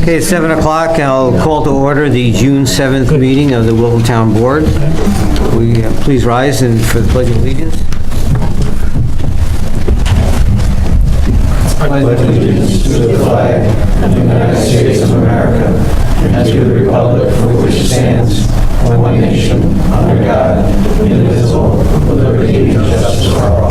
Okay, it's 7 o'clock. I'll call to order the June 7th meeting of the Wilton Town Board. We please rise and for the Pledge of Allegiance. I pledge allegiance to the flag of the United States of America and to the republic for which it stands, one nation, under God, indivisible, with liberty and justice for all.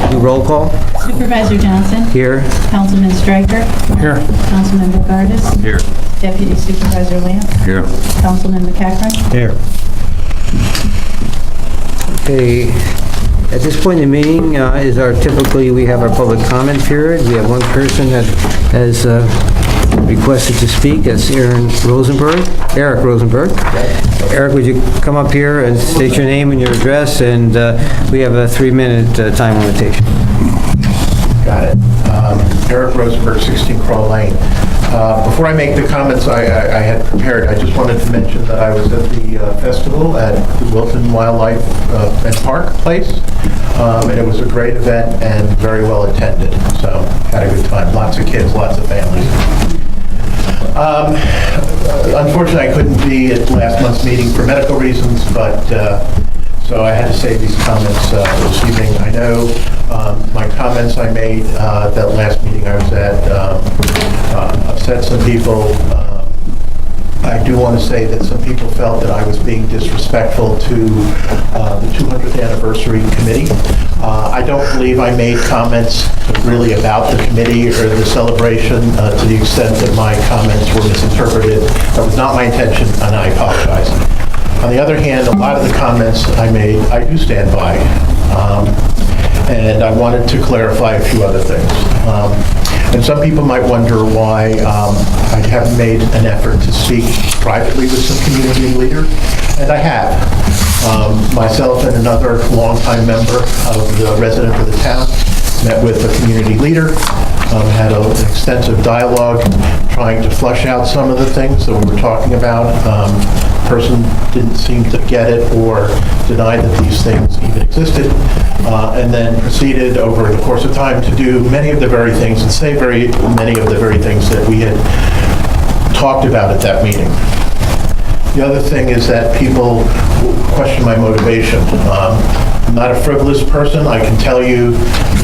Do roll call. Supervisor Johnson. Here. Councilman Stryker. Here. Councilman Bogardus. Here. Deputy Supervisor Lance. Here. Councilman McCachran. Here. Okay, at this point in the meeting we have our public comment period. We have one person that has requested to speak. That's Eric Rosenberg. Eric, would you come up here and state your name and your address, and we have a 3-minute time limitation. Got it. Eric Rosenberg, 16 Crawl Lane. Before I make the comments I had prepared, I just wanted to mention that I was at the festival at the Wilton Wildlife and Park place, and it was a great event and very well attended, so had a good time. Lots of kids, lots of families. Unfortunately, I couldn't be at last month's meeting for medical reasons, but so I had to say these comments this evening. I know my comments I made that last meeting I was at upset some people. I do want to say that some people felt that I was being disrespectful to the 200th anniversary committee. I don't believe I made comments really about the committee or the celebration to the extent that my comments were misinterpreted. That was not my intention, and I apologize. On the other hand, a lot of the comments I made, I do stand by. And I wanted to clarify a few other things. And some people might wonder why I haven't made an effort to speak privately with some community leaders, and I have. Myself and another longtime member of the resident of the town met with a community leader, had an extensive dialogue trying to flush out some of the things that we were talking about. Person didn't seem to get it or deny that these things even existed, and then proceeded over the course of time to do many of the very things and say very many of the very things that we had talked about at that meeting. The other thing is that people question my motivation. I'm not a frivolous person. I can tell you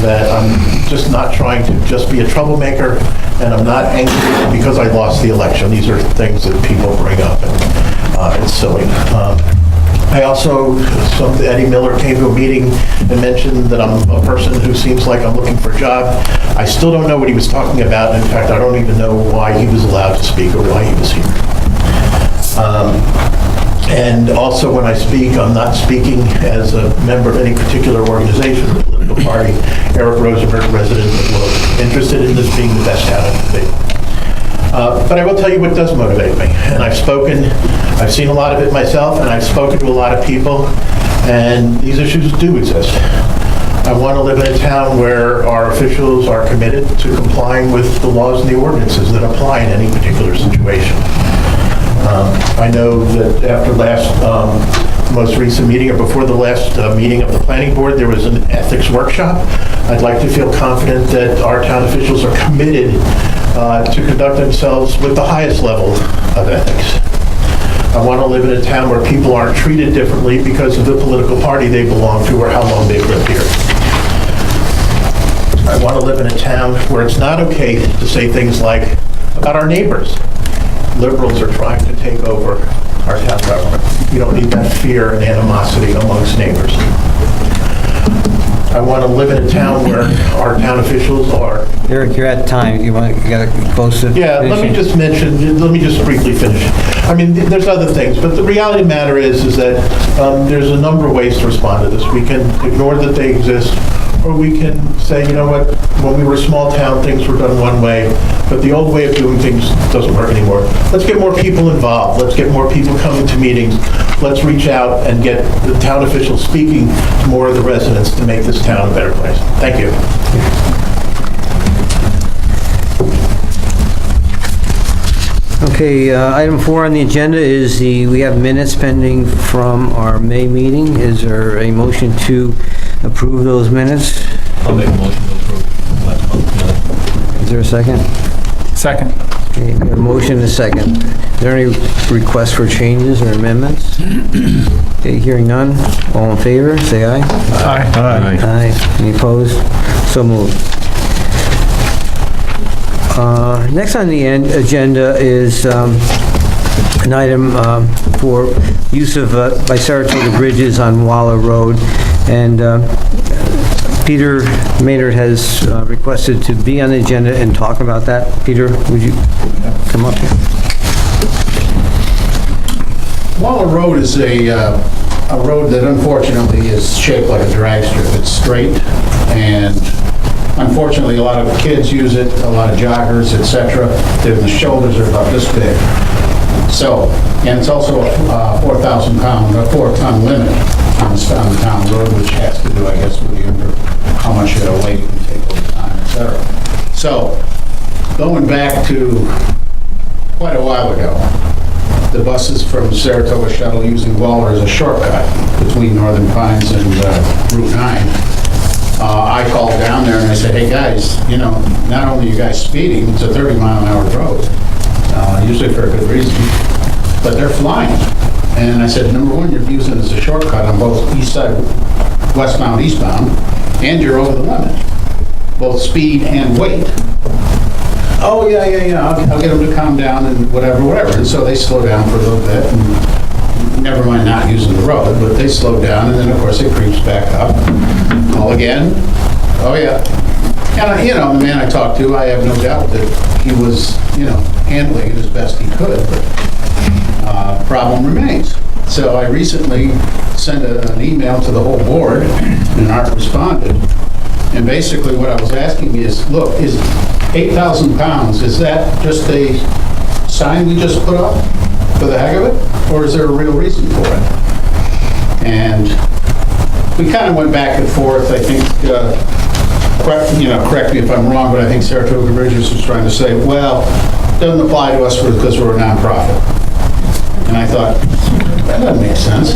that I'm just not trying to just be a troublemaker, and I'm not angry because I lost the election. These are things that people bring up, and it's silly. I also, Eddie Miller came to a meeting and mentioned that I'm a person who seems like I'm looking for a job. I still don't know what he was talking about. In fact, I don't even know why he was allowed to speak or why he was here. And also when I speak, I'm not speaking as a member of any particular organization or political party. Eric Rosenberg, resident of Wilton, interested in this being the best town it can be. But I will tell you what does motivate me. And I've seen a lot of it myself, and I've spoken to a lot of people, and these issues do exist. I want to live in a town where our officials are committed to complying with the laws and the ordinances that apply in any particular situation. I know that after most recent meeting, or before the last meeting of the planning board, there was an ethics workshop. I'd like to feel confident that our town officials are committed to conduct themselves with the highest level of ethics. I want to live in a town where people aren't treated differently because of the political party they belong to or how long they've lived here. I want to live in a town where it's not okay to say things like, about our neighbors, liberals are trying to take over our town government. You don't need that fear and animosity amongst neighbors. I want to live in a town where our town officials are... Eric, you're at time. You got to close it? Yeah, let me just briefly finish. I mean, there's other things, but the reality of the matter is that there's a number of ways to respond to this. We can ignore that they exist, or we can say, you know what, when we were a small town, things were done one way, but the old way of doing things doesn't work anymore. Let's get more people involved. Let's get more people coming to meetings. Let's reach out and get the town officials speaking to more of the residents to make this town a better place. Thank you. Okay, item 4 on the agenda is we have minutes pending from our May meeting. Is there a motion to approve those minutes? I'll make a motion to approve last month's minutes. Is there a second? Second. Okay, we have a motion and a second. Is there any requests for changes or amendments? Okay, hearing none. All in favor, say aye. Aye. Aye. Any opposed? So moved. Next on the agenda is an item for use of by Saratoga Bridges on Waller Road. And Peter Maynard has requested to be on the agenda and talk about that. Peter, would you come up here? Waller Road is a road that unfortunately is shaped like a drag strip. It's straight, and unfortunately a lot of kids use it, a lot of joggers, etc. The shoulders are about this big. So, and it's also a 4,000-ton limit on the town road, which has to do, I guess, with how much weight you can take over time, etc. So, going back to quite a while ago, the buses from Saratoga Shuttle using Waller as a shortcut between Northern Pines and Route 9. I called down there and I said, hey guys, not only are you guys speeding, it's a 30-mile-an-hour road, usually for a good reason, but they're flying. And I said, number one, you're using it as a shortcut on both east side, westbound, eastbound, and you're over the limit, both speed and weight. Oh, yeah, I'll get them to calm down and whatever. And so they slow down for a little bit, and never mind not using the road, but they slow down, and then, of course, it creeps back up. Call again. Oh, yeah. And, the man I talked to, I have no doubt that he was, handling it as best he could, but problem remains. So I recently sent an email to the whole board, and Art responded. And basically what I was asking is, look, is 8,000 pounds, is that just a sign we just put up for the heck of it? Or is there a real reason for it? And we kind of went back and forth. I think, correct me if I'm wrong, but I think Saratoga Bridges was trying to say, well, it doesn't apply to us because we're a nonprofit. And I thought, that doesn't make sense.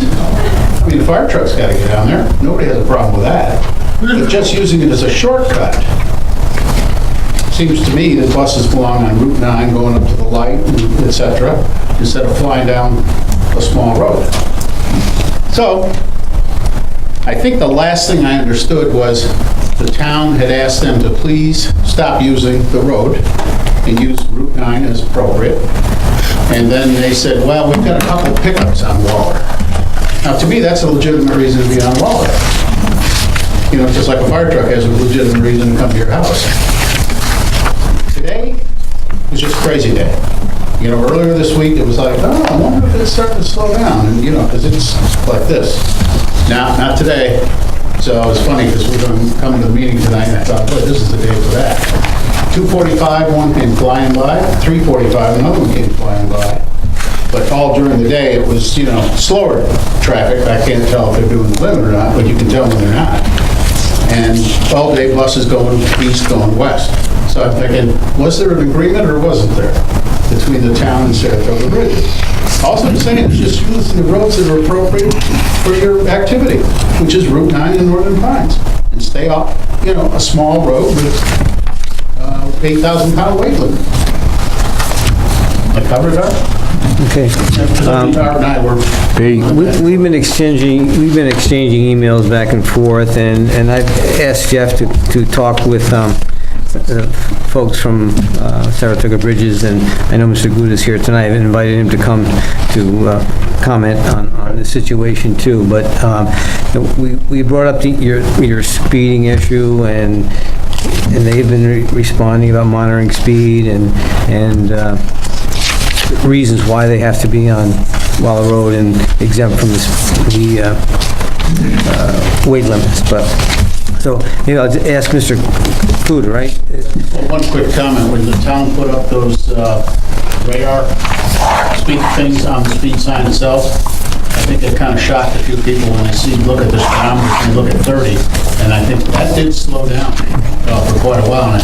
I mean, the fire truck's got to get down there. Nobody has a problem with that. But just using it as a shortcut, seems to me that buses belong on Route 9 going up to the light, etc., instead of flying down a small road. So, I think the last thing I understood was the town had asked them to please stop using the road and use Route 9 as appropriate. And then they said, well, we've got a couple pickups on Waller. Now, to me, that's a legitimate reason to be on Waller. Just like a fire truck has a legitimate reason to come to your house. Today was just a crazy day. Earlier this week, it was like, oh, I wonder if it's starting to slow down, and because it's like this. Now, not today. So it's funny because we're going to come to the meeting tonight, and I thought, boy, this is the day for that. 2:45, one came flying by. 3:45, another one came flying by. But all during the day, it was, slower traffic. I can't tell if they're doing the limit or not, but you can tell when they're not. And all day buses going east, going west. So I'm thinking, was there an agreement or wasn't there between the town and Saratoga Bridges? Also, I'm saying is just use the roads that are appropriate for your activity, which is Route 9 and Northern Pines, and stay off, a small road with 8,000-pound weight limit. I covered that. Okay. Art and I were We've been exchanging emails back and forth, and I've asked Jeff to talk with folks from Saratoga Bridges, and I know Mr. Good is here tonight. I've invited him to come to comment on the situation too. But we brought up your speeding issue, and they've been responding about monitoring speed and reasons why they have to be on Waller Road and exempt from the weight limits. But so maybe I'll just ask Mr. Clute, right? Well, one quick comment. When the town put up those radar speed things on the speed sign itself, I think it kind of shocked a few people when they look at this speedometer and look at 30, and I think that did slow down for quite a while.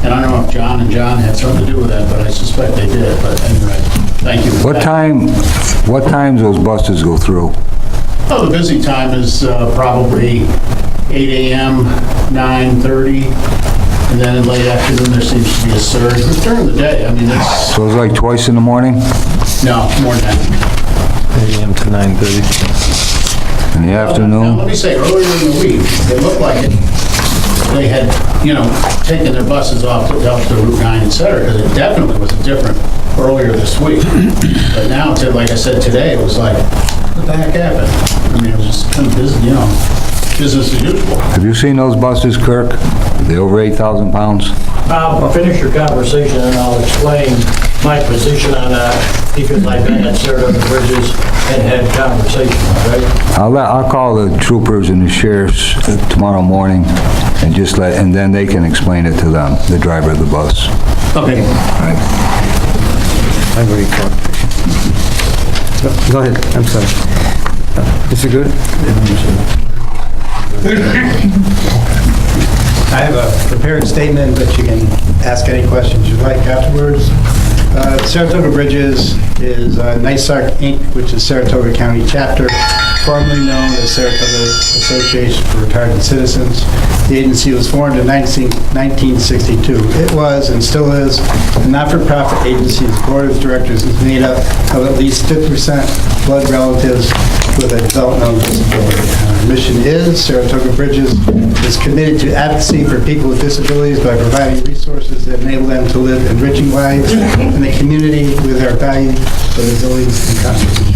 And I don't know if John had something to do with that, but I suspect they did. But anyway, Thank you. What times those buses go through? Oh, the busy time is probably 8 a.m., 9:30, and then in late afternoon, there seems to be a surge. But during the day, I mean, it's, So it's like twice in the morning? no, more than that. 8 AM to 9:30. In the Now, afternoon? let me say, earlier in the week, it looked like they had, taken their buses off to Route 9, et cetera, because it definitely was different earlier this week. But now, like I said, today, it was like, what the heck happened? I mean, it was just kind of business as usual. Have you seen those buses, Kirk? Are they over 8,000 pounds? I'll finish your conversation and I'll explain my position on that because I've been at Saratoga Bridges and had conversations, right? I'll call the troopers and the sheriffs tomorrow morning and then they can explain it to them, the driver of the bus. Okay. Right. I agree. Go ahead, I'm sorry. Mr. Good? I have a prepared statement, but you can ask any questions you'd like afterwards. Saratoga Bridges is NYSARC Inc., which is Saratoga County chapter, formerly known as Saratoga Association for Retired Citizens. The agency was formed in 1962. It was, and still is, a not-for-profit agency. Its board of directors is made up of at least 50% blood relatives with a developmental disability. Our mission is, Saratoga Bridges is committed to advocacy for people with disabilities by providing resources that enable them to live enriching lives in the community with our values, resilience, and contribution.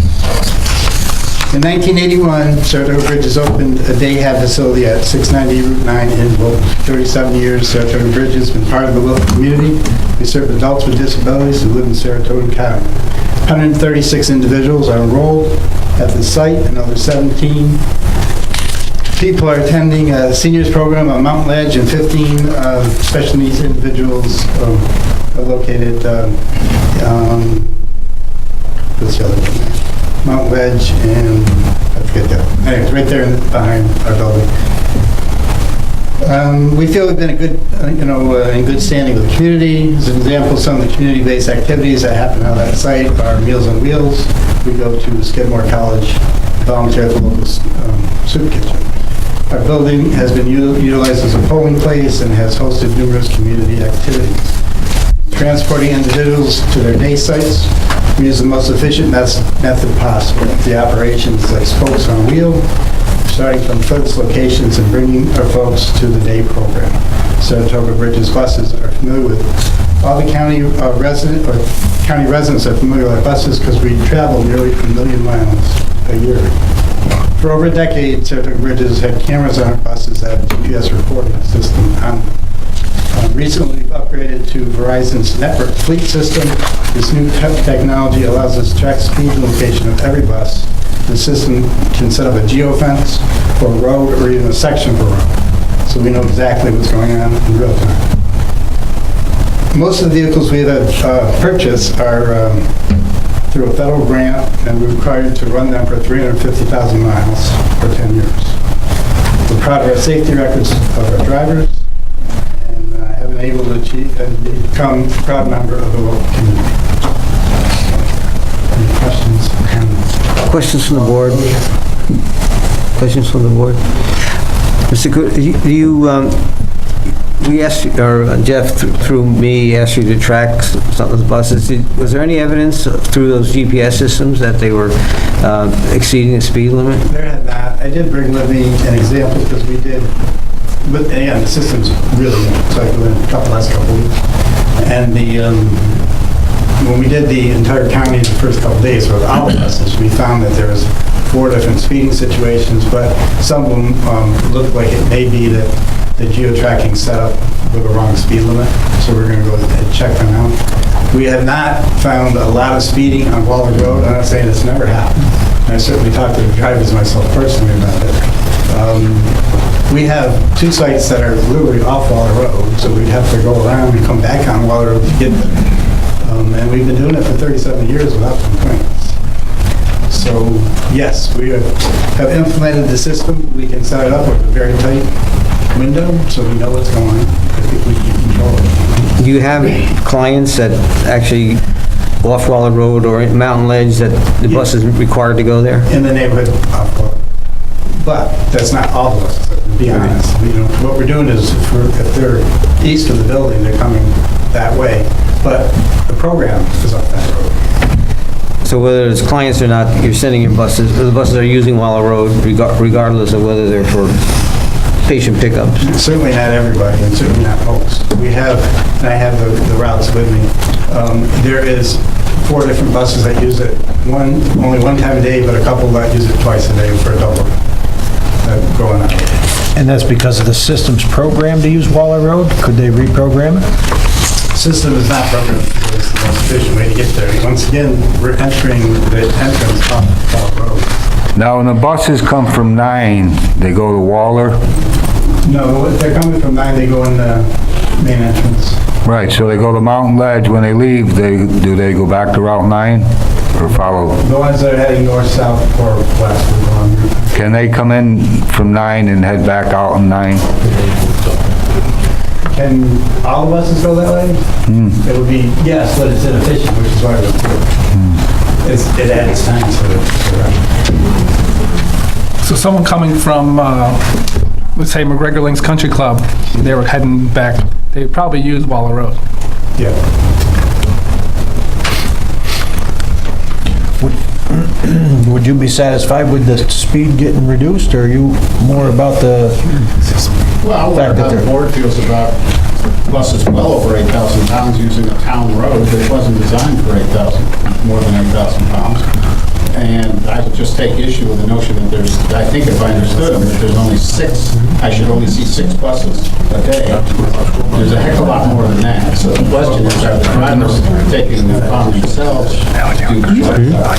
In 1981, Saratoga Bridges opened a day hab facility at 690 Route 9 in Wilton. 37 years, Saratoga Bridges has been part of the Wilton community. We serve adults with disabilities who live in Saratoga County. 136 individuals are enrolled at the site. Another 17 people are attending a seniors program on Mountain Ledge, and 15 special needs individuals are located, what's the other one? Mountain Ledge, and I forget that. Anyways, right there behind our building. We feel we've been a good, in good standing with the community. As an example, some of the community-based activities that happen on that site are Meals on Wheels. We go to Skidmore College, volunteer at the local soup kitchen. Our building has been utilized as a polling place and has hosted numerous community activities. Transporting individuals to their day sites, we use the most efficient method possible. The operation is like spokes on a wheel, starting from furthest locations and bringing our folks to the day program. Saratoga Bridges buses are familiar with, all the county residents are familiar with our buses because we travel nearly 1 million miles a year. For over a decade, Saratoga Bridges had cameras on our buses that have a GPS recording system on them. Recently upgraded to Verizon's network fleet system. This new technology allows us to track speed and location of every bus. The system can set up a geofence for a road or even a section of a road, so we know exactly what's going on in real time. Most of the vehicles we have purchased are through a federal grant, and we're required to run them for 350,000 miles for 10 years. We're proud of our safety records of our drivers, have been able to achieve and become a proud member of the local community. Any questions? Questions from the board? Questions from the board? Mr. Good, we asked, or Jeff, through me, asked you to track some of the buses. Was there any evidence through those GPS systems that they were exceeding the speed limit? There had not. I did bring with me an example because we did. But again, the system's really new, so I go in last couple weeks. And when we did the entire county the first couple days with all buses, we found that there was 4 different speeding situations, but some of them looked like it may be that the geo-tracking set up with the wrong speed limit, so we're going to go and check them out. We have not found a lot of speeding on Waller Road. I'm not saying it's never happened. And I certainly talked to the drivers myself personally about it. We have 2 sites that are literally off Waller Road, so we'd have to go around and come back on Waller Road to get there. And we've been doing it for 37 years without complaints. So, yes, we have implemented the system. We can set it up with a very tight window, so we know what's going on. I think we can control it. Do you have clients that actually off Waller Road or Mountain Ledge that the bus is required to go there? In the neighborhood of, but that's not all of us, to be honest. What we're doing is, if they're east of the building, they're coming that way, but the program is up that road. So whether it's clients or not, you're sending your buses, the buses are using Waller Road regardless of whether they're for patient pickups? Certainly not everybody, and certainly not most. We have, and I have the routes with me, there is 4 different buses that use it, only one time a day, but a couple that use it twice a day for a double going out. And that's because of the system's program to use Waller Road? Could they reprogram it? System is not programmed, it's the most efficient way to get there. Once again, we're entering the entrance off Fall Road. Now, when the buses come from 9, they go to Waller? No, if they're coming from 9, they go in the main entrance. Right, so they go to Mountain Ledge. When they leave, do they go back to Route 9 or follow? The ones that are heading north, south, or west will go on Route 9. Can they come in from 9 and head back out on 9? Can all the buses go that way? It would be, yes, but it's inefficient, which is why we're doing it. It adds time to it. So someone coming from, let's say McGregor Links Country Club, they were heading back, they would probably use Waller Road. Yeah. Would you be satisfied with the speed getting reduced, or are you more about the Well, fact that how the they're... board feels about buses well over 8,000 pounds using a town road that wasn't designed for 8,000, more than 8,000 pounds. And I would just take issue with the notion that there's, I think if I understood them, that there's only 6, I should only see 6 buses a day. There's a heck of a lot more than that. So the question is, are the drivers taking it upon themselves to do the job?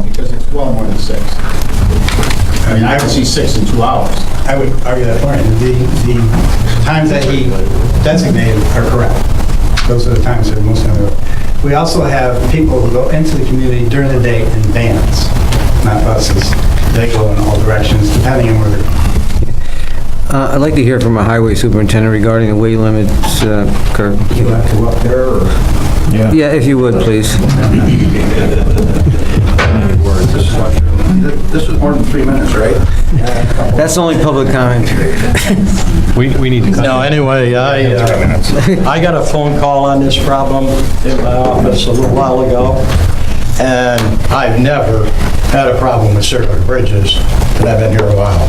Because it's well more than 6. I mean, I would see 6 in 2 hours. I would argue that point. The times that he designated are correct. Those are the times that are most on the road. We also have people who go into the community during the day in vans, not buses. They go in all directions, depending on where they're going. I'd like to hear from a highway superintendent regarding the weight limits, Kirk. You have to go up there, or? Yeah, if you would, please. This was more than 3 minutes, right? That's only public comment. We need to cut. No, anyway, I got a phone call on this problem in my office a little while ago, and I've never had a problem with circular bridges, and I've been here a while.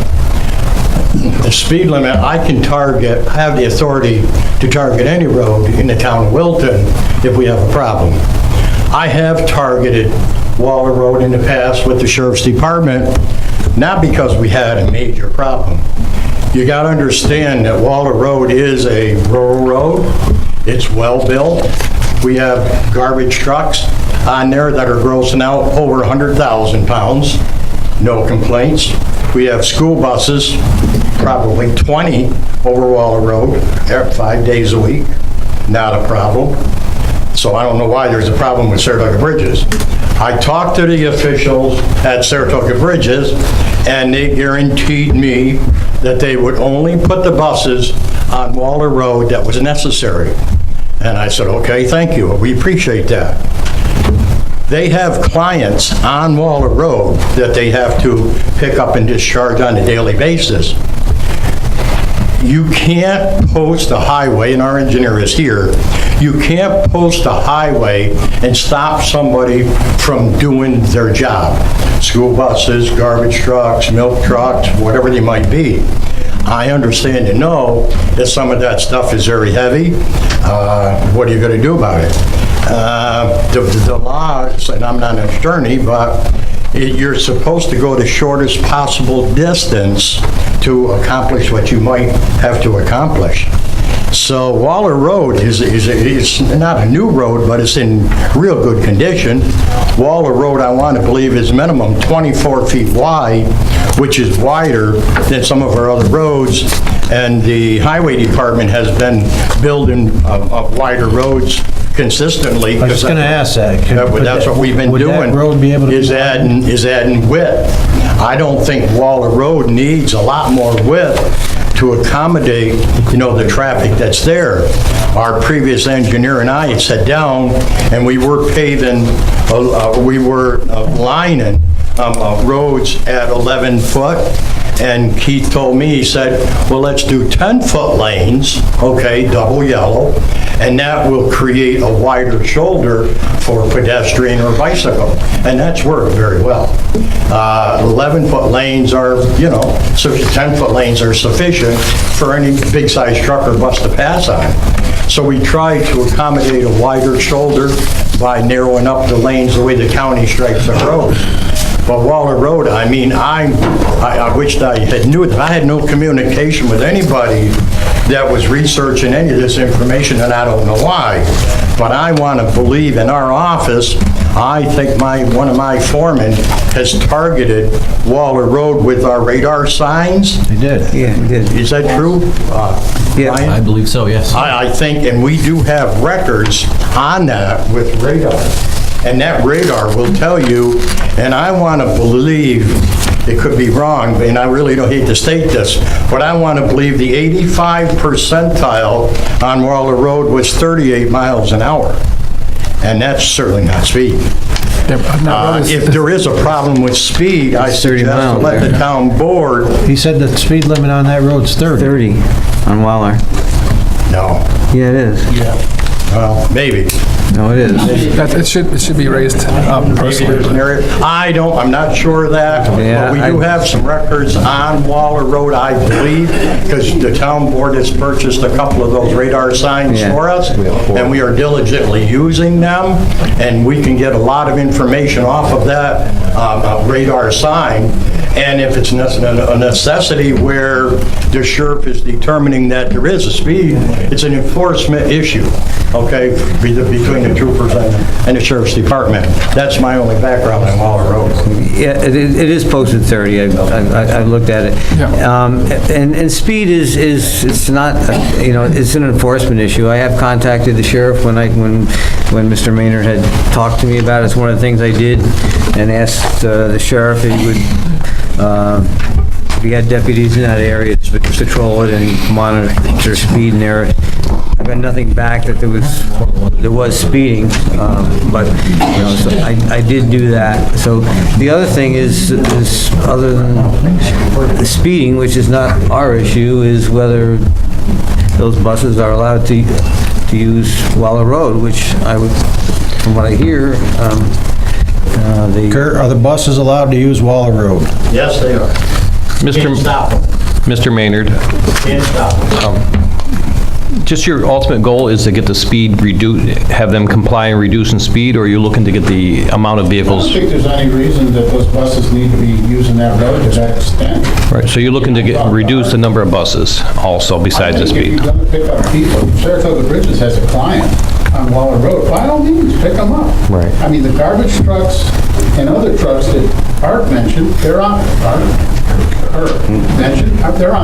The speed limit, I can target, have the authority to target any road in the town of Wilton if we have a problem. I have targeted Waller Road in the past with the Sheriff's Department, not because we had a major problem. You got to understand that Waller Road is a rural road. It's well-built. We have garbage trucks on there that are grossing out over 100,000 pounds. No complaints. We have school buses, probably 20 over Waller Road, 5 days a week. Not a problem. So I don't know why there's a problem with Saratoga Bridges. I talked to the officials at Saratoga Bridges, and they guaranteed me that they would only put the buses on Waller Road that was necessary. And I said, okay, thank you, we appreciate that. They have clients on Waller Road that they have to pick up and discharge on a daily basis. You can't post a highway, and our engineer is here, you can't post a highway and stop somebody from doing their job. School buses, garbage trucks, milk trucks, whatever they might be. I understand and know that some of that stuff is very heavy. What are you going to do about it? The law, and I'm not an attorney, but you're supposed to go the shortest possible distance to accomplish what you might have to accomplish. So Waller Road is not a new road, but it's in real good condition. Waller Road, I want to believe, is minimum 24 feet wide, which is wider than some of our other roads. And the highway department has been building wider roads consistently. I was just going to ask that. That's what we've been Would doing. that road be able to is be adding width. I don't think Waller Road needs a lot more width to accommodate, the traffic that's there. Our previous engineer and I had sat down, and we were paving, lining roads at 11 foot. And Keith told me, he said, well, let's do 10-foot lanes, okay, double yellow, and that will create a wider shoulder for pedestrian or bicycle. And that's worked very well. 11-foot lanes are, so 10-foot lanes are sufficient for any big-sized truck or bus to pass on. So we tried to accommodate a wider shoulder by narrowing up the lanes the way the county stripes the roads. But Waller Road, I mean, I wished I had knew it. I had no communication with anybody that was researching any of this information, and I don't know why. But I want to believe in our office, I think one of my foremen has targeted Waller Road with our radar signs. They did. Yeah, he did. Is that true? Yeah. Ryan? I believe so, yes. I think, and we do have records on that with radar. And that radar will tell you, and I want to believe, it could be wrong, and I really don't hate to state this, but I want to believe the 85 percentile on Waller Road was 38 miles an hour. And that's certainly not speed. If there is a problem with speed, I suggest to let the town board. He said the speed limit on that road's 30. 30 on Waller. No. Yeah, it is. Well, maybe. No, it is. It should be raised up personally. I'm not sure of that, Yeah, but we do have some records on Waller Road, I believe, because the town board has purchased a couple of those radar signs Yeah. for us, and we are diligently using them, and we can get a lot of information off of that radar sign. And if it's a necessity where the sheriff is determining that there is a speed, it's an enforcement issue, okay, between the troopers and the sheriff's department. That's my only background on Waller Road. Yeah, it is posted 30. I looked at it. Yeah. And speed it's not, it's an enforcement issue. I have contacted the sheriff when Mr. Maynard had talked to me about it. It's one of the things I did, and asked the sheriff if he would, if he had deputies in that area to patrol it and monitor speed in there. I got nothing back that there was speeding, but, so I did do that. So the other thing is other than the speeding, which is not our issue, is whether those buses are allowed to use Waller Road, which I would, from what I hear, Kurt, are the buses allowed to use Waller Road? Yes, they are. Can't stop them. Mr. Maynard, Can't stop them. just your ultimate goal is to get the speed reduced, have them comply and reduce in speed, or are you looking to get the amount of I don't vehicles? think there's any reason that those buses need to be using that road to that extent. Right, so you're looking to reduce the number of buses also besides the I think if speed? you're going to pick up people, Saratoga Bridges has a client on Waller Road, by all means, pick them up. Right. I mean, the garbage trucks and other trucks that Art mentioned, they're on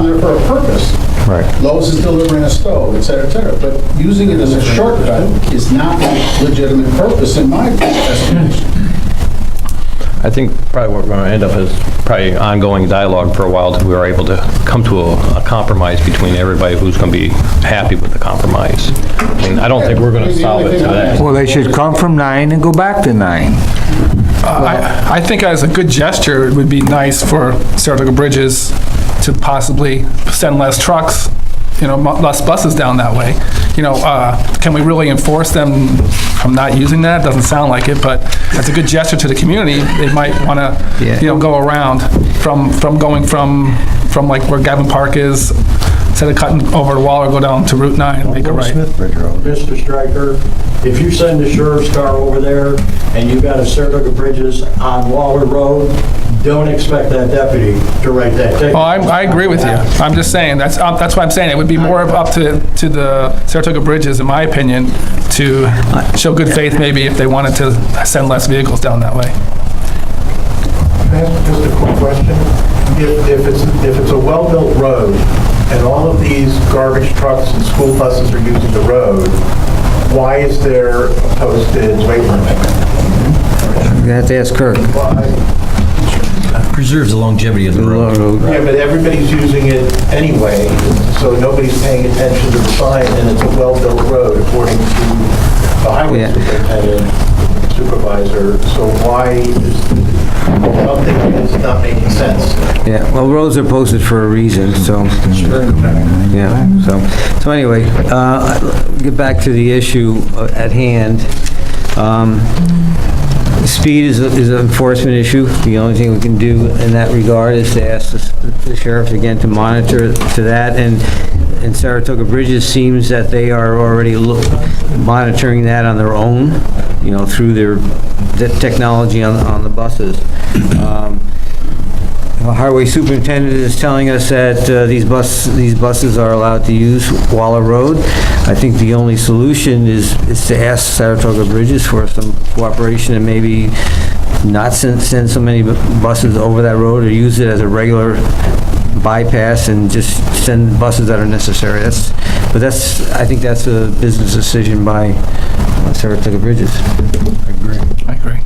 there for a purpose. Right. Lowe's is delivering a stove, et cetera, but using it as a shortcut is not a legitimate purpose in my estimation. I think probably what we're going to end up is probably ongoing dialogue for a while until we are able to come to a compromise between everybody who's going to be happy with the compromise. I mean, I don't think we're going to solve it today. Well, they should come from 9 and go back to 9. I think as a good gesture, it would be nice for Saratoga Bridges to possibly send less trucks, less buses down that way. Can we really enforce them from not using that? Doesn't sound like it, but as a good gesture to the community, they might want to, go around from going from like where Gavin Park is, instead of cutting over the wall or go down to Route 9 and make a right. Smithbridge Road. Mr. Stryker, if you send the sheriff's car over there and you got a Saratoga Bridges on Waller Road, don't expect that deputy to write that ticket. Oh, I agree with you. I'm just saying, that's what I'm saying. It would be more up to the Saratoga Bridges, in my opinion, to show good faith maybe if they wanted to send less vehicles down that way. Can I ask just a quick question? If it's a well-built road and all of these garbage trucks and school buses are using the road, why is there a posted weight limit? You have to ask Kirk. preserves the longevity of the road. Yeah, but everybody's using it anyway, so nobody's paying attention to the sign, and it's a well-built road according to the highway Yeah. superintendent, supervisor, so why is, something is not making sense? Yeah, well, roads are posted for a reason, so, yeah, so anyway, get back to the issue at hand. Speed is an enforcement issue. The only thing we can do in that regard is to ask the sheriff again to monitor to that, and Saratoga Bridges seems that they are already monitoring that on their own, through their technology on the buses. The highway superintendent is telling us that these buses are allowed to use Waller Road. I think the only solution is to ask Saratoga Bridges for some cooperation and maybe not send so many buses over that road, or use it as a regular bypass and just send buses that are necessary. I think that's a business decision by Saratoga Bridges. I agree.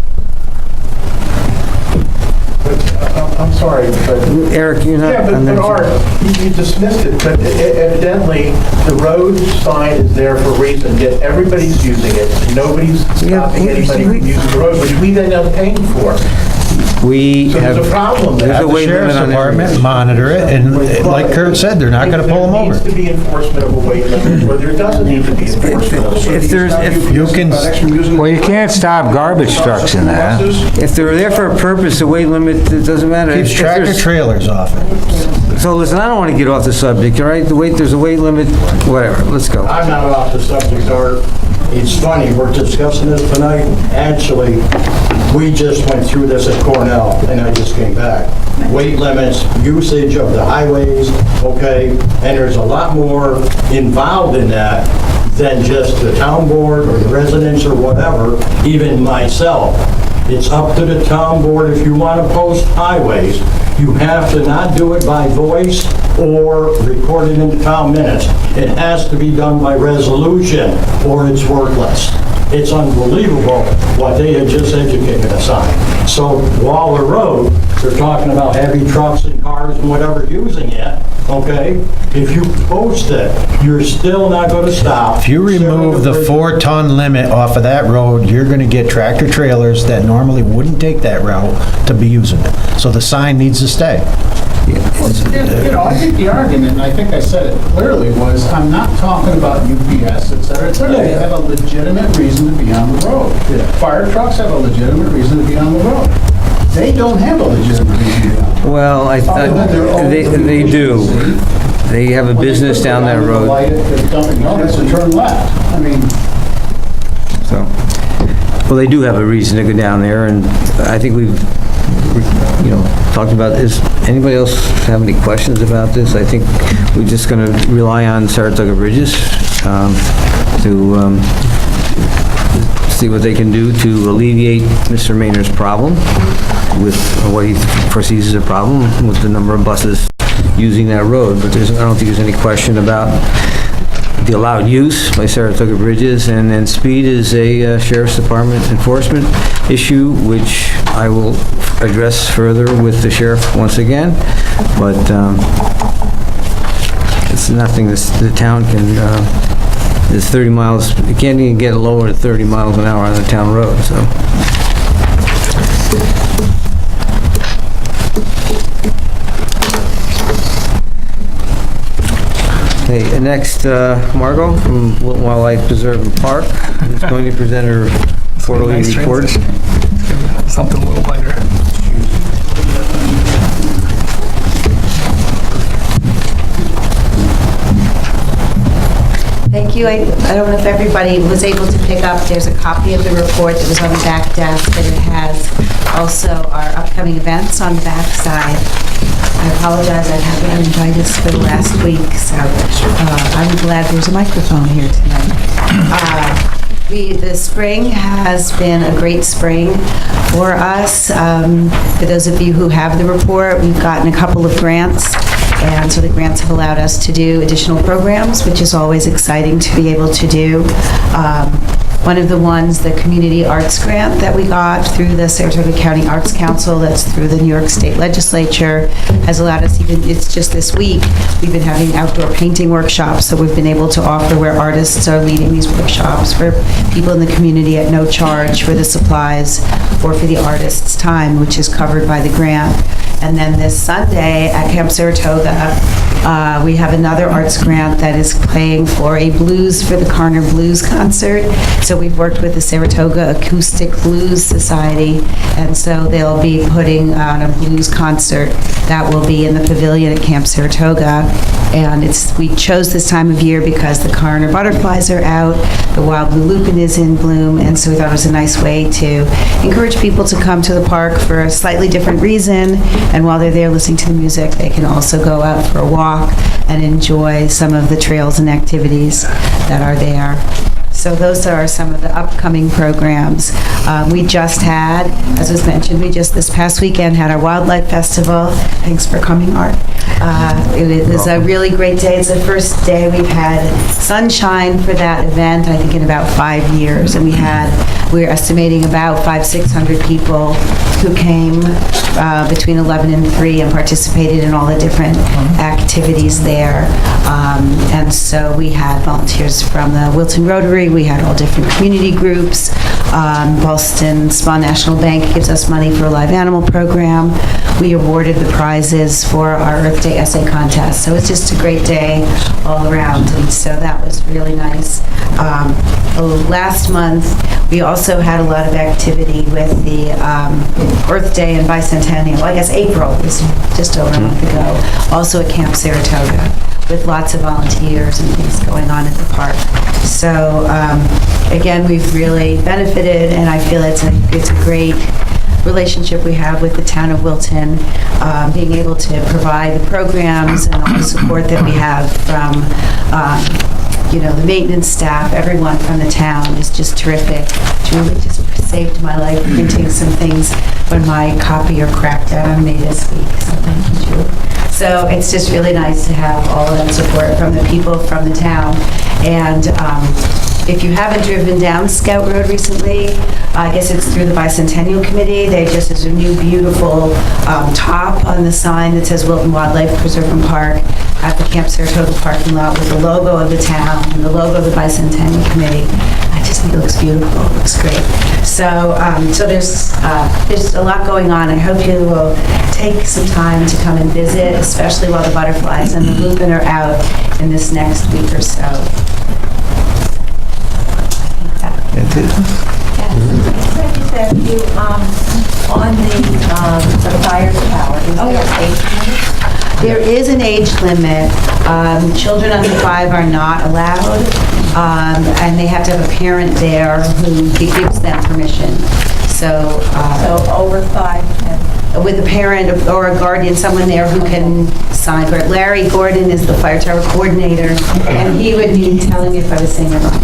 I'm sorry, but... Eric, you're not... Yeah, but Art, you dismissed it, but evidently, the road sign is there for a reason, yet everybody's using it, and nobody's stopping anybody from using the road, which we then are paying for. We So have... there's a problem there. There's a The weight limit sheriff's on department everything. monitor it, and like Kurt said, they're not gonna pull them There over. needs to be enforcement of a weight limit, or there doesn't need to be enforcement of a weight limit. You can, Well, you can't stop garbage trucks in that. If they're there for a purpose, the weight limit, it doesn't matter. keeps If tractor there's- trailers off it. So listen, I don't want to get off the subject, all right? There's a weight limit, whatever, let's go. I'm not off the subject, Art. It's funny, we're discussing this tonight. Actually, we just went through this at Cornell, and I just came back. Weight limits, usage of the highways, okay? And there's a lot more involved in that than just the town board or the residents or whatever, even myself. It's up to the town board if you want to post highways. You have to not do it by voice or record it into town minutes. It has to be done by resolution or it's worthless. It's unbelievable what they had just educated us on. So Waller Road, they're talking about heavy trucks and cars and whatever using it, okay? If you post it, you're still not going to stop. If you remove the 4-ton limit off of that road, you're gonna get tractor trailers that normally wouldn't take that route to be using it. So the sign needs to stay. I think the argument, and I think I said it clearly, was I'm not talking about UPS, et cetera, et cetera. They have a legitimate reason to be on the road. Fire trucks have a legitimate reason to be on the road. They don't have a legitimate reason to be on the road. Well, they do. They have a business down that road, They're dumping donuts and turn left. I mean, so. Well, they do have a reason to go down there, and I think we've, talked about this. Anybody else have any questions about this? I think we're just going to rely on Saratoga Bridges to see what they can do to alleviate Mr. Maynard's problem with what he foresees as a problem with the number of buses using that road. But I don't think there's any question about the allowed use by Saratoga Bridges, and then speed is a Sheriff's Department enforcement issue, which I will address further with the sheriff once again, but it's nothing the town can, it's 30 miles, you can't even get it lower than 30 miles an hour on the town road, so. Okay, and next, Margot from Wilton Wildlife Preserve and Park is going to present her quarterly Nice report. transition. Something a little lighter. Thank you. I don't know if everybody was able to pick up, there's a copy of the report that was on the back desk, and it has also our upcoming events on the back side. I apologize, I've had laryngitis for the last week, so I'm glad there's a microphone here tonight. The spring has been a great spring for us. For those of you who have the report, we've gotten a couple of grants, and so the grants have allowed us to do additional programs, which is always exciting to be able to do. One of the ones, the Community Arts Grant that we got through the Saratoga County Arts Council, that's through the New York State Legislature, has allowed us, even, it's just this week, we've been having outdoor painting workshops that we've been able to offer where artists are leading these workshops for people in the community at no charge for the supplies or for the artist's time, which is covered by the grant. And then this Sunday at Camp Saratoga, we have another arts grant that is paying for a Blues for the Carner Blues concert. So we've worked with the Saratoga Acoustic Blues Society, and so they'll be putting on a blues concert that will be in the pavilion at Camp Saratoga. And we chose this time of year because the Carner butterflies are out, the wild blue lupin is in bloom, and so we thought it was a nice way to encourage people to come to the park for a slightly different reason. And while they're there listening to the music, they can also go out for a walk and enjoy some of the trails and activities that are there. So those are some of the upcoming programs. We just had, as was mentioned, this past weekend had our Wildlife Festival. Thanks for coming, Art. It was a really great day. It's the first day we've had sunshine for that event, I think, in about 5 years. And we're estimating about 500-600 people who came between 11 and 3 and participated in all the different activities there. And so we had volunteers from the Wilton Rotary. We had all different community groups. Boston Spa National Bank gives us money for a live animal program. We awarded the prizes for our Earth Day essay contest. So it's just a great day all around. And so that was really nice. Last month, we also had a lot of activity with the Earth Day and Bicentennial. I guess April was just over a month ago. Also at Camp Saratoga, with lots of volunteers and things going on at the park. So again, we've really benefited, and I feel it's a great relationship we have with the town of Wilton, being able to provide the programs and all the support that we have from the maintenance staff. Everyone from the town is just terrific. It's really just saved my life printing some things when my copier cracked out on me this week. So thank you, Julie. So it's just really nice to have all of that support from the people from the town. And if you haven't driven down Scout Road recently, I guess it's through the Bicentennial Committee. They just, there's a new beautiful top on the sign that says Wilton Wildlife Preserve and Park at the Camp Saratoga parking lot with the logo of the town and the logo of the Bicentennial Committee. I just think it looks beautiful. It looks great. So, there's a lot going on. I hope you will take some time to come and visit, especially while the butterflies and the lupin are out in this next week or so. That's it. You, on the fire tower, is there an age limit? There is an age limit. Children under 5 are not allowed, and they have to have a parent there who gives them permission. So over 5 and... with a parent or a guardian, someone there who can sign for it. Larry Gordon is the fire tower coordinator, and he would be telling me if I was saying it wrong.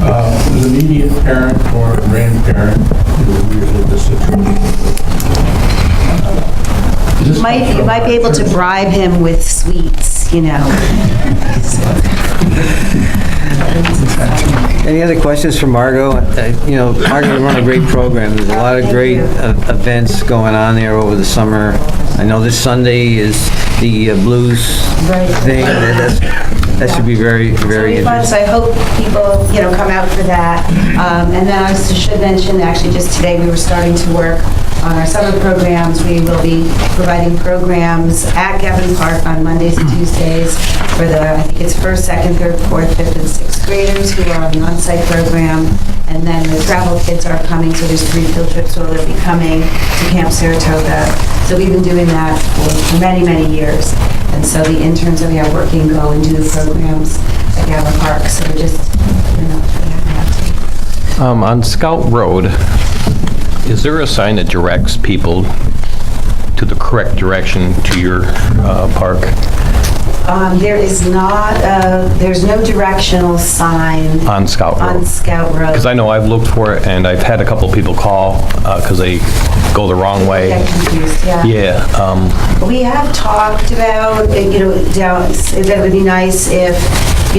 An immediate parent or a grandparent is usually the situation. You might be able to bribe him with sweets, Any other questions for Margot? Margot, you run a great program. There's a lot of great events going on there over the summer. I know this Sunday is the blues thing. That should be very, very interesting. So I hope people, come out for that. And then I should mention, actually, just today we were starting to work on our summer programs. We will be providing programs at Gavin Park on Mondays and Tuesdays for I think it's 1st, 2nd, 3rd, 4th, 5th, and 6th graders who are on the on-site program. And then the travel kids are coming, so there's 3 field trips, so they'll be coming to Camp Saratoga. So we've been doing that for many, many years. And so the interns that we have working go and do the programs at Gavin Park. So we're just, On Scout Road, is there a sign that directs people to the correct direction to your park? There is not, there's no directional sign On Scout Road? on Scout Road. Because I know I've looked for it, and I've had a couple people call because they go the wrong way. Get confused, yeah. Yeah. We have talked about, that it would be nice if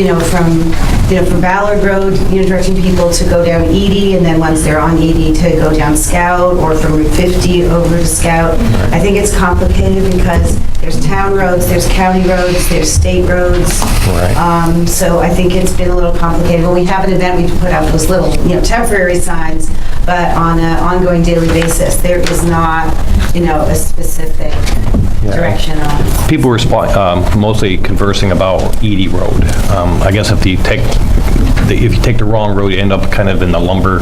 from Ballard Road, directing people to go down Edie, and then once they're on Edie to go down Scout, or from Route 50 over to Scout. I think it's complicated because there's town roads, there's county roads, there's state roads. Right. So I think it's been a little complicated. When we have an event, we put out those little, temporary signs, but on an ongoing daily basis, there is not, a specific direction on. People were mostly conversing about Edie Road. I guess if you take the wrong road, you end up kind of in the lumber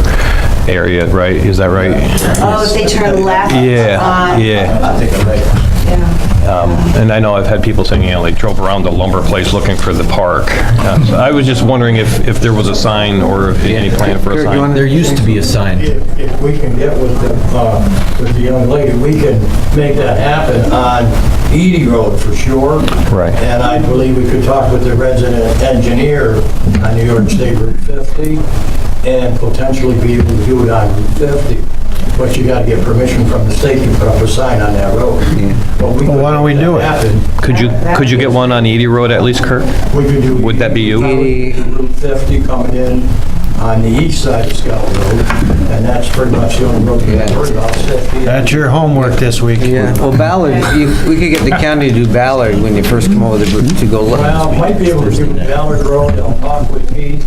area, right? Is that right? Oh, if they turn left Yeah, on. yeah. I think I'm right. Yeah. And I know I've had people saying, they drove around the lumber place looking for the park. So I was just wondering if there was a sign or if any plan for a sign. There used to be a sign. If we can get with the young lady, we can make that happen on Edie Road for sure. Right. And I believe we could talk with the resident engineer on New York State Route 50 and potentially be able to do it on Route 50. But you got to get permission from the state to put up a sign on that road. Well, why don't we do it? Could you get one on Edie Road at least, Kurt? We could do. Would that be you? Route 50 coming in on the east side of Scout Road, and that's pretty much the only road we have to worry about. That's your homework this week. Yeah, well, Ballard, we could get the county to do Ballard when you first come over to go look. Well, might be able to do Ballard Road, they'll talk with me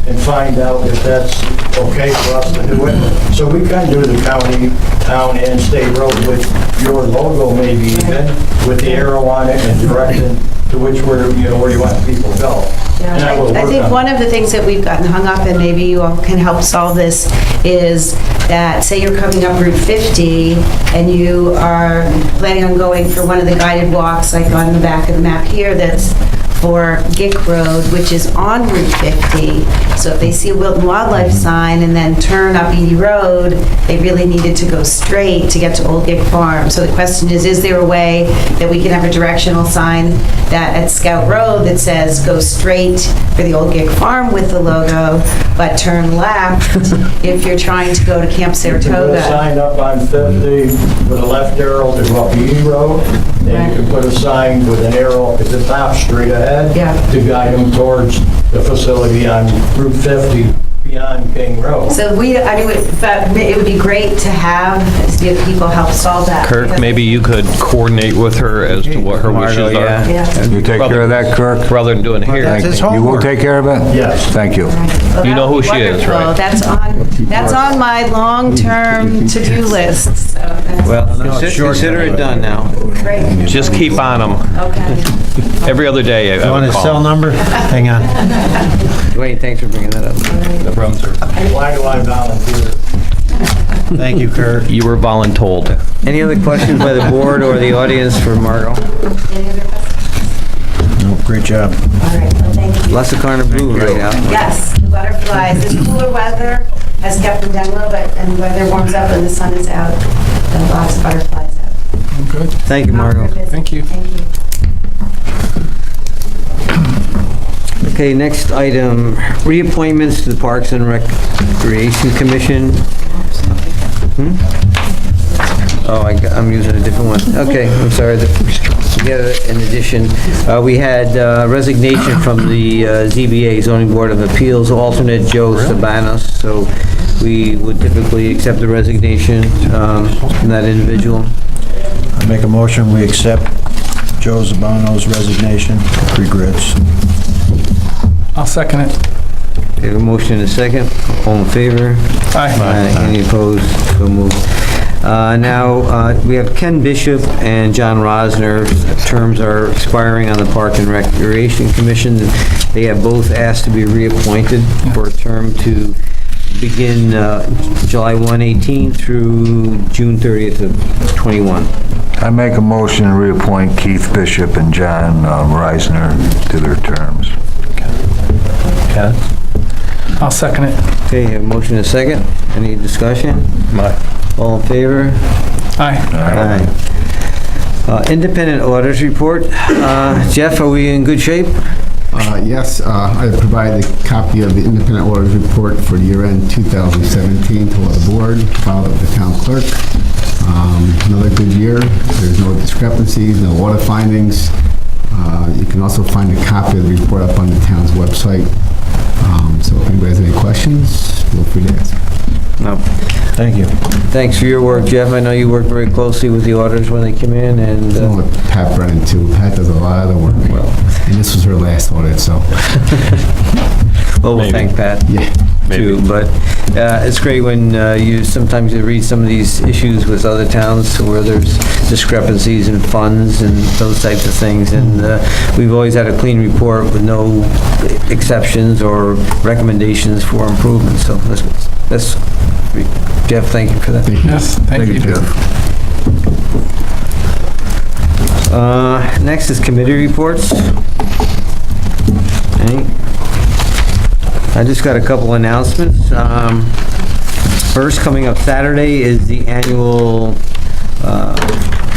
and find out if that's okay for us to do it. So we can do the county, town, and state road with your logo maybe even, with the arrow on it and directing to where you want people to go. Yeah, And will I work think on one of the things that we've gotten hung up, and maybe you all can help solve this, is that, say you're coming up Route 50, and you are planning on going for one of the guided walks, like on the back of the map here, that's for Gick Road, which is on Route 50. So if they see a Wilton Wildlife sign and then turn up Edie Road, they really needed to go straight to get to Old Gick Farm. So the question is there a way that we can have a directional sign that at Scout Road that says go straight for the Old Gick Farm with the logo, but turn left if you're trying to go to Camp You can put a Saratoga? sign up on 50 with a left arrow to go up Edie Road, and you can put a sign with an arrow at the top straight ahead to guide them towards the facility on Route 50 beyond King Road. So but it would be great to have people help solve that. Kirk, maybe you could coordinate with her as to what her wishes are, Yeah. You take care of that, Kirk? rather than doing it here. That's his You will homework. take care of it? Yes. Thank you. Well, You know that would who be she is, wonderful. right? That's on my long-term to-do list, so that's Well, short consider it done now. great. Just keep on them. Okay. Every other day, You I want would his cell call. number? Hang on. Dwayne, thanks for bringing that up. No problem, sir. Why do I volunteer? Thank you, Kurt. You were voluntold. Any other questions by the board or the audience for Margot? Any other questions? No, great job. All right, well, thank you. Lots of Carnarvon right out. Yes, the butterflies. This cooler weather has kept them down a little bit, and the weather warms up and the sun is out, then lots of butterflies out. Good. Thank you, Margot. Thank you. Thank you. Okay, next item, reappointments to the Parks and Recreation Commission. Oh, I'm using a different one. Okay, I'm sorry. We got an addition. We had resignation from the ZBA, Zoning Board of Appeals, alternate Joe Sabanos. So we would typically accept the resignation from that individual. I make a motion, we accept Joe Zabano's resignation. Regrets. I'll second it. We have a motion and a second. All in favor? Aye. Any opposed? So moved. Now, we have Ken Bishop and John Rosner. Terms are expiring on the Park and Recreation Commission. They have both asked to be reappointed for a term to begin July 1, 18 through June 30th of 21. I make a motion to reappoint Keith Bishop and John Reisner to their terms. Ken? I'll second it. Okay, have a motion and a second. Any discussion? All in favor? Aye. Aye. Independent auditors report. Jeff, are we in good shape? Yes, I provided a copy of the independent auditors report for year-end 2017 to the board, filed with the town clerk. Another good year. There's no discrepancies, no audit findings. You can also find a copy of the report up on the town's website. So if anybody has any questions, feel free to ask. No. Thank you. Thanks for your work, Jeff. I know you work very closely with the auditors when they come in, and Along with Pat Brennan, too. Pat does a lot of the work. And this was her last audit, so, well, we'll Maybe. thank Pat. yeah. Too, but it's great when sometimes you read some of these issues with other towns where there's discrepancies in funds and those types of things, and we've always had a clean report with no exceptions or recommendations for improvement, so that's Jeff, thank you for that. Yes, thank you. Jeff. Next is committee reports. Okay. I just got a couple announcements. First, coming up Saturday is the annual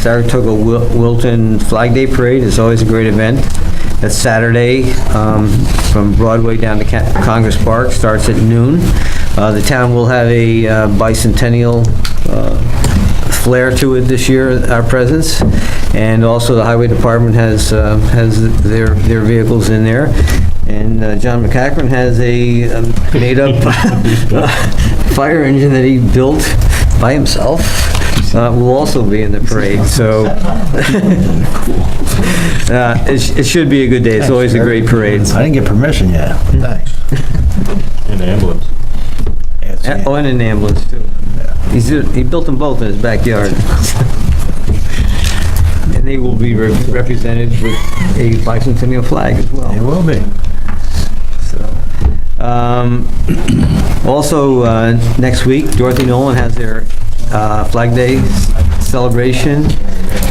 Saratoga Wilton Flag Day Parade. It's always a great event. That's Saturday from Broadway down to Congress Park. Starts at noon. The town will have a bicentennial flair to it this year, our presence. And also the Highway Department has their vehicles in there. And John McCachran has a made-up fire engine that he built by himself. Will also be in the parade, so it should be a good day. It's always a great parade. I didn't get permission yet. Thanks. In the ambulance. Oh, and an ambulance, too. He built them both in his backyard. And they will be represented with a bicentennial flag as well. It will be. Also, next week, Dorothy Nolan has their Flag Day celebration.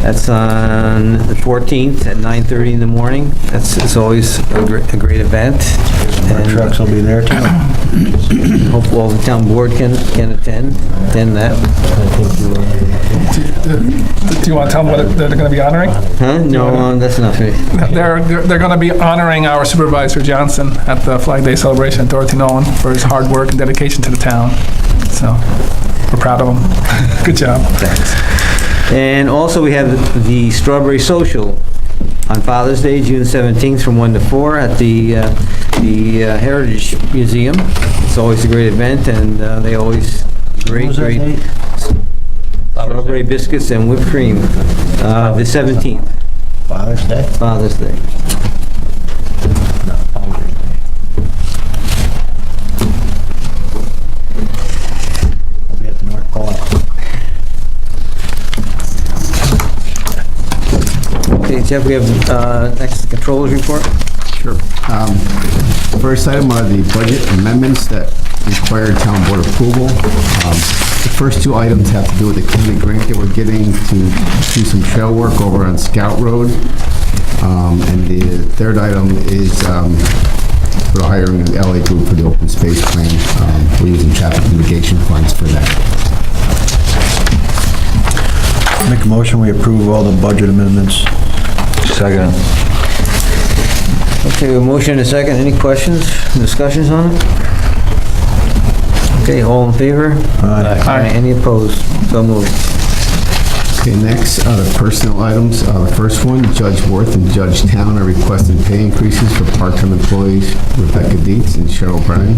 That's on the 14th at 9:30 in the morning. It's always a great event. Our And trucks will be there too. hope all the town board can attend that. Do you want to tell them what they're going to be honoring? Huh? No, that's not me. They're going to be honoring our Supervisor Johnson at the Flag Day celebration at Dorothy Nolan for his hard work and dedication to the town. So we're proud of him. Good job. Thanks. And also, we have the Strawberry Social on Father's Day, June 17th, from 1 to 4 at the Heritage Museum. It's always a great event, and they always great strawberry biscuits and whipped cream. The 17th, Father's Day? Father's Day. I'll be at the North Pole. Okay, Jeff, we have next controllers report. Sure. First item are the budget amendments that require town board approval. The first two items have to do with the county grant that we're getting to do some trail work over on Scout Road. And the third item is we're hiring an LA group for the open space plan. We're using traffic mitigation funds for that. Make a motion, we approve all the budget amendments. Second. Okay, a motion and a second. Any questions, discussions on it? Okay, all in favor? Aye. Any opposed? So moved. Okay, next are the personnel items. The first one, Judge Worth and Judge Town are requesting pay increases for part-time employees Rebecca Dietz and Cheryl Brennan.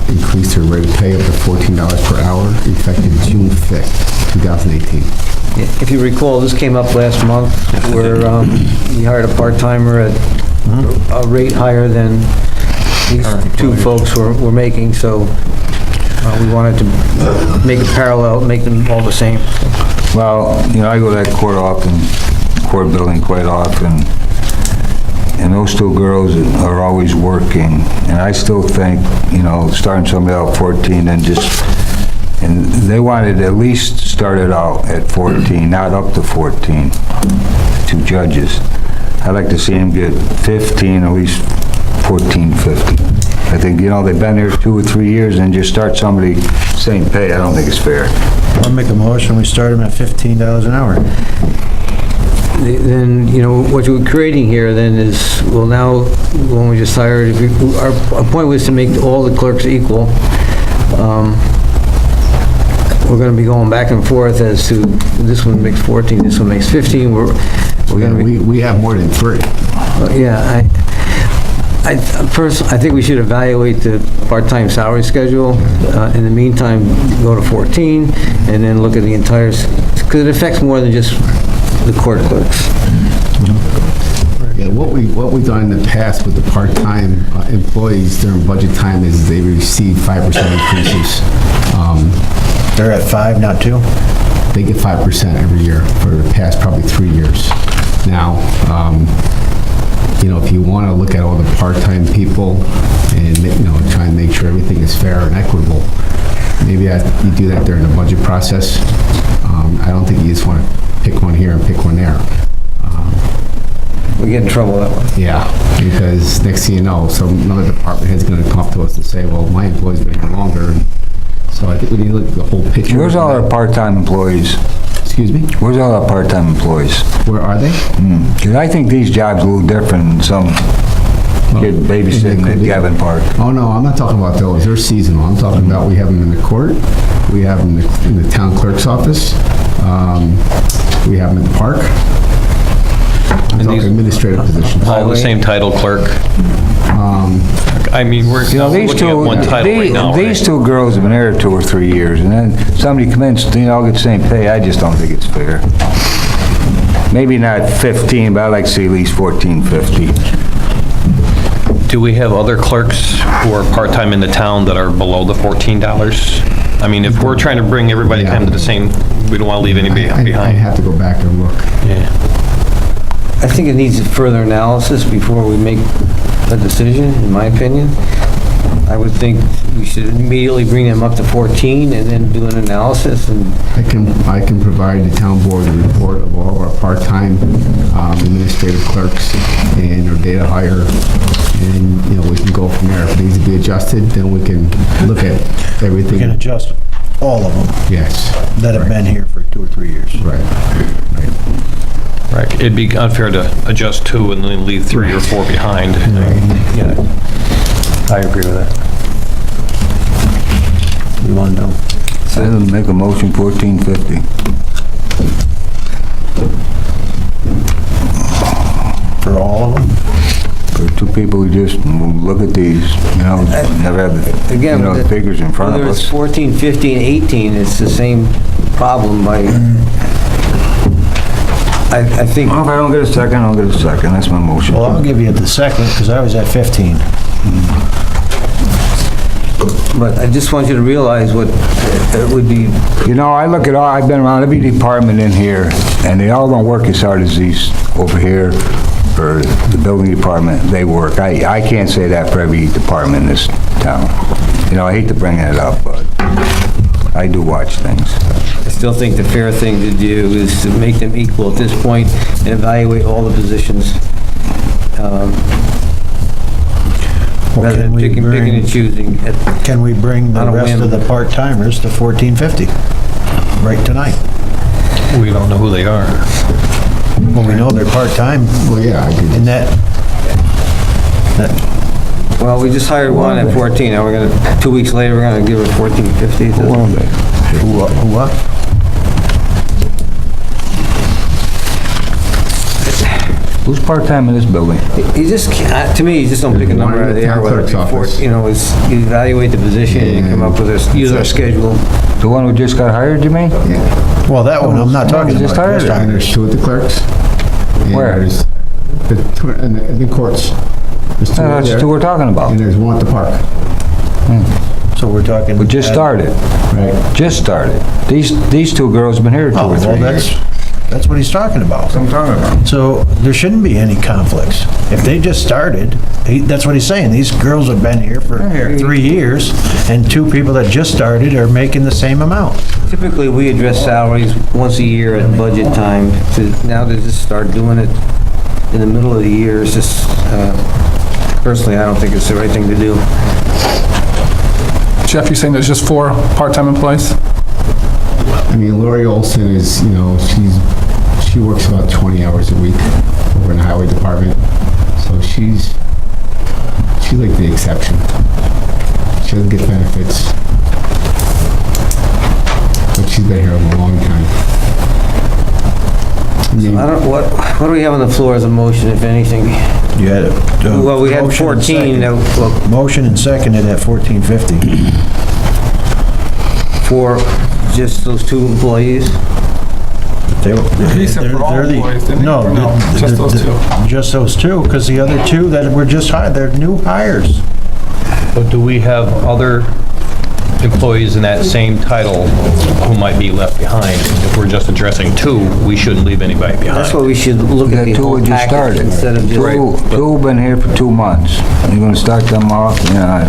Increase their rate of pay up to $14 per hour, effective June 5th, 2018. If you recall, this came up last month where we hired a part-timer at a rate higher than these two folks were making, so we wanted to make it parallel, make them all the same. Well, I go to that court building quite often, and those two girls are always working, and I still think, starting somebody out at 14 and they wanted at least started out at 14, not up to 14, the two judges. I'd like to see them get 15, at least 14.50. I think, they've been here 2 or 3 years and just start somebody same pay. I don't think it's fair. I'll make a motion, we start them at $15 an hour. Then, what you're creating here then is, well, now, when we just hired, our point was to make all the clerks equal. We're going to be going back and forth as to, this one makes 14, this one makes 15. We're We have more than 3. Yeah, I think we should evaluate the part-time salary schedule. In the meantime, go to 14, and then look at the entire, because it affects more than just the court clerks. Yeah, what we've done in the past with the part-time employees during budget time is they receive 5% increases. They're at 5, not 2? They get 5% every year for the past probably 3 years. Now, if you want to look at all the part-time people and, try and make sure everything is fair and equitable, maybe you do that during the budget process. I don't think you just want to pick one here and pick one there. We get in trouble that way. Yeah, because next thing you know, another department head's going to come up to us and say, well, my employee's been here longer. And so I think we need to look at the whole picture. Where's all our part-time employees? Excuse me? Where's all our part-time employees? Where are they? Because I think these jobs are a little different than some kid babysitting at Gavin Park. Oh, no, I'm not talking about those. They're seasonal. I'm talking about we have them in the court, we have them in the town clerk's office, we have them in the park. I'm talking administrative positions. All the same title, clerk. I mean, we're looking at one title right now, These right? 2 girls have been here 2 or 3 years, and then somebody comes in, all get the same pay. I just don't think it's fair. Maybe not 15, but I'd like to see at least 14.50. Do we have other clerks who are part-time in the town that are below the $14? I mean, if we're trying to bring everybody kind of to the same, we don't want to leave anybody I behind. have to go back and look. Yeah. I think it needs further analysis before we make a decision, in my opinion. I would think we should immediately bring them up to 14 and then do an analysis and... I can provide the town board a report of all of our part-time administrative clerks and their data hire, and, we can go from there. If it needs to be adjusted, then we can look at everything. We can adjust all of them Yes. that have been here for 2 or 3 years. Right. Right. It'd be unfair to adjust 2 and then leave 3 or 4 behind. Yeah. I agree with that. You want to know? So make a motion 14.50. For all of them? For 2 people who just look at these, never have the, Again, the figures in front of whether it's us. 14, 15, 18, it's the same problem by... I think... Well, if I don't get a second, I'll get a second. That's my motion. Well, I'll give you the second, because I was at 15. But I just want you to realize what it would be... I look at I've been around every department in here, and they all don't work as hard as these over here, or the building department, they work. I can't say that for every department in this town. I hate to bring it up, but I do watch things. I still think the fair thing to do is to make them equal at this point and evaluate all the positions. Rather than picking and choosing. Can we bring the On a rest whim. of the part-timers to 14.50 right tonight? We don't know who they are. Well, we know they're part-time Well, yeah, I could. in that, Well, we just hired one at 14, now we're gonna, 2 weeks later, we're gonna give her 14.50. who what? Who's part-time in this building? You just can't, to me, you just don't pick a number out of the air, whether it be Town clerk's office. you evaluate the position and come up with use our schedule. The one who just got hired, you mean? Well, that one, I'm not talking Just about. hired Just her. And there's 2 at the clerks. And Where? there's in the courts. There's 2 That's there, who we're talking and about. there's 1 at the park. So we're talking... We just started. Right. Just started. These 2 girls have been here 2 Oh, or 3 well, years. that's what he's talking about. That's what I'm talking about. So there shouldn't be any conflicts. If they just started, that's what he's saying. These girls have been here for 3 years, and 2 people that just started are making the same amount. Typically, we address salaries once a year at budget time. Now to just start doing it in the middle of the year is just, personally, I don't think it's the right thing to do. Jeff, you're saying there's just 4 part-time employees? I mean, Lori Olson is, she works about 20 hours a week over in the highway department. So she's like the exception. She doesn't get benefits. But she's been here a long time. I don't, what do we have on the floor as a motion, if anything? You had it. Well, we had Motion and 14, second. well, Motion and seconded at 1450. for just those two employees? He said for all They're the- employees, didn't he? No, Or no, just those two? Just those two, because the other two that were just hired, they're new hires. But do we have other employees in that same title who might be left behind? If we're just addressing two, we shouldn't leave anybody behind. That's why we should look at Yeah, the two whole who just package started. instead of just... Two been here for 2 months. You're gonna start them off, yeah.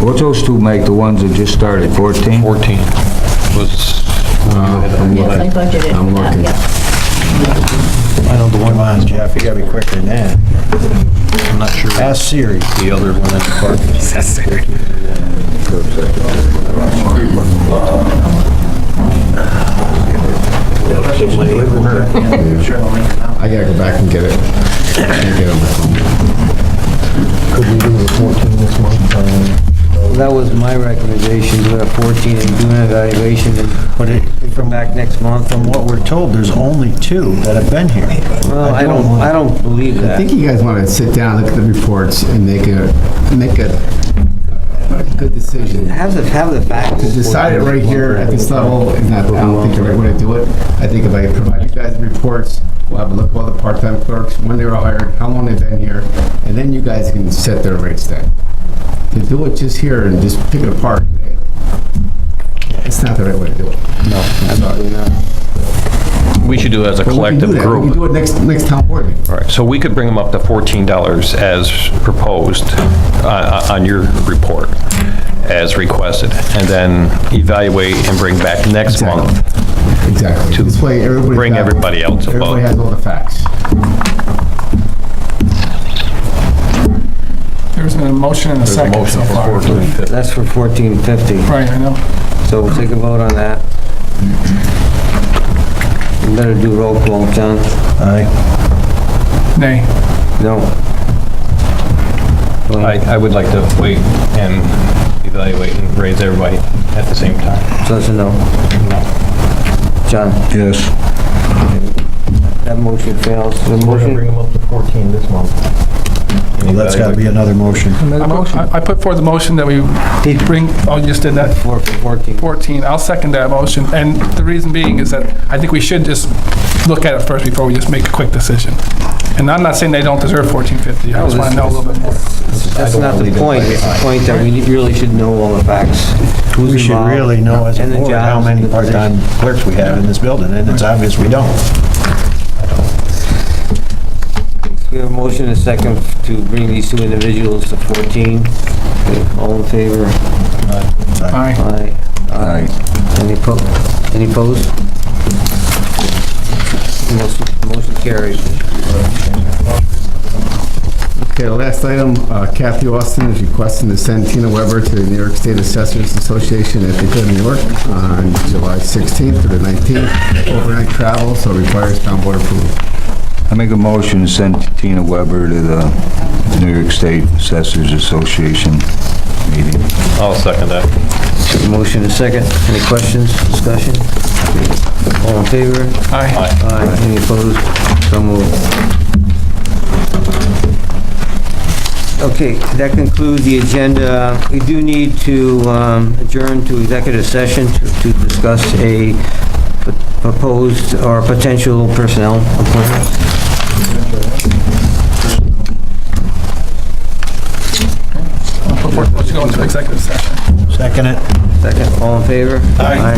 What's those two make, the ones that just started, 14? 14 was, Yes, I budgeted I'm for that, looking. yeah. I know the one on, Jeff, you gotta be quicker than that. I'm not sure Ask Siri. the other one that's part. I gotta go back and get it. I can't get it on my phone. Could we do the 14 this month? That was my recommendation, do it at 14 and do an evaluation and come back next month. From what we're told, there's only two that have been here. Well, I don't believe I that. think you guys want to sit down, look at the reports, and make a good decision. Have the facts. To decide it right here at this level is not, I don't think the right way to do it. I think if I provide you guys the reports, we'll have a look at all the part-time clerks, when they were hired, how long they've been here, and then you guys can set their rates then. To do it just here and just pick it apart, it's not the right way to do it. No, absolutely not. We should do it as a But we can do collective that. We can group. do it next town board meeting. All right, so we could bring them up to $14 as proposed on your report, as requested, and then evaluate and bring back next month. Exactly. To This way, everybody's bring got- everybody else above. Everybody has all the facts. There's been a motion and a There's a second motion so for far. 1450. That's for 1450. Right, I know. So we'll take a vote on that. You better do roll call, John. Aye. Nay. No. I would like to wait and evaluate and raise everybody at the same time. So that's a no. John, Yes. that motion fails. The We're gonna motion, bring them up to 14 this month. Well, that's gotta be another motion. I put forward the motion that we bring, oh, you just did that? for 14. 14. I'll second that motion. And the reason being is that I think we should just look at it first before we just make a quick decision. And I'm not saying they don't deserve 1450. I just want to know a little bit more. That's not the point. It's the point that we really should know all the facts. Who's We should involved, really know as a and the board how jobs many and the part-time clerks we have in this building, and it's obvious we don't. We have a motion and a second to bring these two individuals to 14. Okay, all in favor? Aye. Aye. Aye. Any opposed? Motion carries. Okay, the last item, Kathy Austin is requesting to send Tina Weber to the New York State Assessors Association at Decatur, New York on July 16th to the 19th. Overnight travel, so requires town board approval. I make a motion to send Tina Weber to the New York State Assessors Association meeting. I'll second that. Motion and a second. Any questions, discussion? All in favor? Aye. Aye. Any opposed? So moved. Okay, that concludes the agenda. We do need to adjourn to executive session to discuss a proposed or potential personnel appointment. I'll put forward the motion to go into executive session. Second it. Second, all in favor? Aye.